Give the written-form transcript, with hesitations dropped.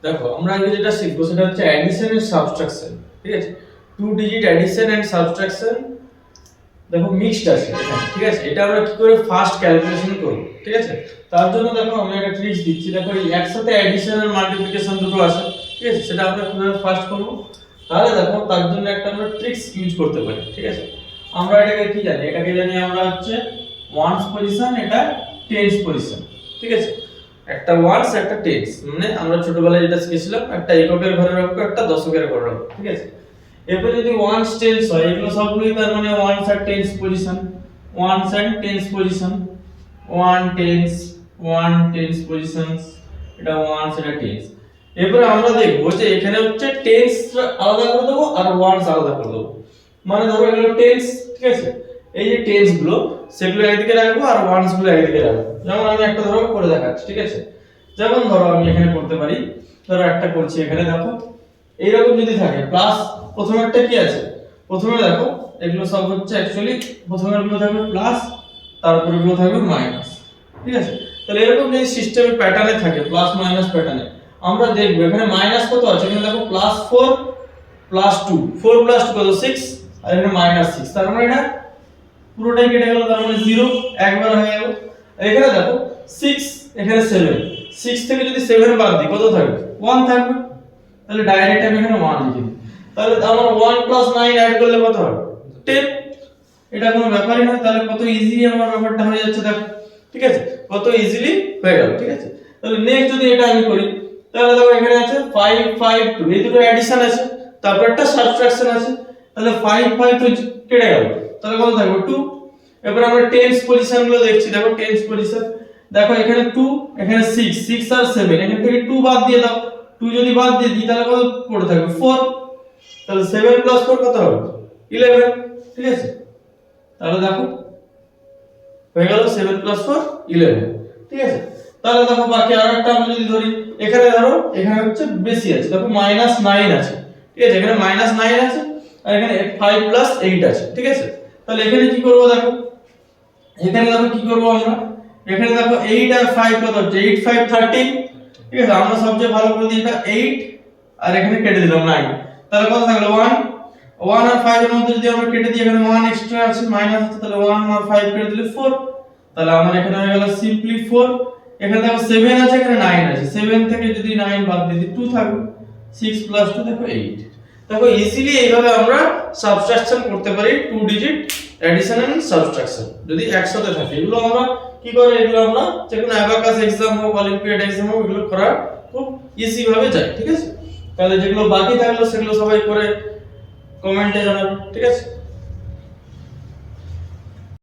দেখো আমরা আগে যেটা শিখবো সেটা হচ্ছে অ্যাডিশন এন্ড সাবট্রাকশন, ঠিক আছে। Two digit addition and subtraction দেখো মিক্সড আছে এখানে, ঠিক আছে। এটা আমরা কি করে ফার্স্ট ক্যালকুলেশন করব, ঠিক আছে। তার জন্য দেখো আমি একটা ট্রিক্স দিচ্ছি। দেখো এই একসাথে অ্যাডিশন আর মাল্টিপ্লিকেশন দুটো আছে, ঠিক আছে। সেটা আমরা কিভাবে ফার্স্ট করব, তাহলে দেখো তার জন্য একটা আমরা ট্রিক্স ইউজ করতে পারি, ঠিক আছে। আমরা এটাকে কি জানি, এটাকে জানি আমরা হচ্ছে ওয়ান্স পজিশন, এটা টেন্স পজিশন, ঠিক আছে। একটা ওয়ান্স একটা টেন্স, মানে আমরা ছোটবেলায় যেটা শিখেছিলাম একটা এককের ঘরের অঙ্ক একটা দশকের ঘরের অঙ্ক, ঠিক আছে। এরপর যদি ওয়ান্স টেন্স হয় এগুলো সবগুলোই তার মানে ওয়ান্স আর tens position, ones and tens position, one tens positions, এটা ওয়ান্স এটা টেন্স। এরপর আমরা দেখবো যে এখানে হচ্ছে টেন্স আলাদা করে দেবো আর ওয়ান্স আলাদা করে দেবো। মানে ধরো এগুলো টেন্স, ঠিক আছে। এই যে টেন্স গুলো সেগুলো একদিকে রাখবো আর ওয়ান্স গুলো একদিকে রাখবো। যেমন আমি একটা ধরো করে দেখাচ্ছি, ঠিক আছে। যেমন ধরো আমি এখানে করতে পারি, ধরো একটা করছি এখানে, দেখো এইরকম যদি থাকে প্লাস, প্রথমে একটা কি আছে, প্রথমে দেখো এগুলো সব হচ্ছে অ্যাকচুয়ালি প্রথমের গুলো থাকবে প্লাস, তারপরে গুলো থাকবে মাইনাস, ঠিক আছে। তাহলে এরকম যদি সিস্টেমে প্যাটার্নে থাকে প্লাস মাইনাস প্যাটার্নে, আমরা দেখব এখানে মাইনাস কত আছে, এখানে দেখো +4 +2, 4 + 2 কত 6, আর এখানে -6, তার মানে এটা পুরোটাই কেটে গেল, তার মানে 0 একবার হয়ে গেল। এখানে দেখো 6 এখানে 7, 6 থেকে যদি 7 বাদ দিই কত থাকবে, 1 থাকবে। তাহলে ডাইরেক্ট আমি এখানে 1 লিখে দিই। তাহলে আমার 1 + 9 অ্যাড করলে কত হবে, 10। এটা কোনো ব্যাপারই না। তাহলে কত ইজি আমার ব্যাপারটা হয়ে যাচ্ছে, দেখো, ঠিক আছে। কত ইজিলি হয়ে গেল, ঠিক আছে। তাহলে নেক্সট যদি এটা আমি করি, তাহলে দেখো এখানে আছে 5 5 2, এই দুটো অ্যাডিশন আছে, তারপর একটা সাবট্রাকশন আছে। তাহলে 5 5 তো কেটে গেল, তাহলে কত থাকবে 2। এবার আমরা টেন্স পজিশন গুলো দেখছি, দেখো টেন্স পজিশন, দেখো এখানে 2 এখানে 6 6 আর 7, এখান থেকে 2 বাদ দিয়ে দাও, 2 যদি বাদ দিয়ে দিই তাহলে কত পড়ে থাকবে 4। তাহলে 7 + 4 কত হবে 11, ঠিক আছে। তাহলে দেখো হয়ে গেল 7 + 4 11, ঠিক আছে। তাহলে দেখো বাকি আরেকটা আমরা যদি ধরি, এখানে ধরো এখানে হচ্ছে বেশি আছে, দেখো -9 আছে, ঠিক আছে। এখানে -9 আছে আর এখানে 5 + 8 আছে, ঠিক আছে। তাহলে এখানে কি করব, দেখো এখানে দেখো কি করব আমরা, এখানে দেখো 8 আর 5 কত হচ্ছে, 8 5 13, ঠিক আছে। আমরা সবচেয়ে ভালো করে দিই এটা 8 আর এখানে কেটে দিলাম 9, তাহলে কত থাকলো 1 1 আর 5 এর মধ্যে যদি আমরা কেটে দিই, এখানে 1 এক্সট্রা আছে মাইনাস আছে, তাহলে 1 আর 5 কেটে দিলে 4। তাহলে আমার এখানে হয়ে গেল সিম্পলি 4। এখানে দেখো 7 আছে, এখানে 9 আছে, 7 থেকে যদি 9 বাদ দিই 2 থাকবে, 6 + 2 দেখো 8। দেখো ইজিলি এইভাবে আমরা সাবট্রাকশন করতে পারি, two digit addition and subtraction যদি একসাথে থাকে। এগুলো আমরা কি করে, এগুলো আমরা যে কোনো অ্যাবাকাস एग्जाम হোক, অলিম্পিয়াড एग्जाम হোক, এগুলো করা খুব ইজি ভাবে যায়, ঠিক আছে। তাহলে যেগুলো বাকি থাকলো সেগুলো সবাই করে কমেন্টে জানাবেন, ঠিক আছে।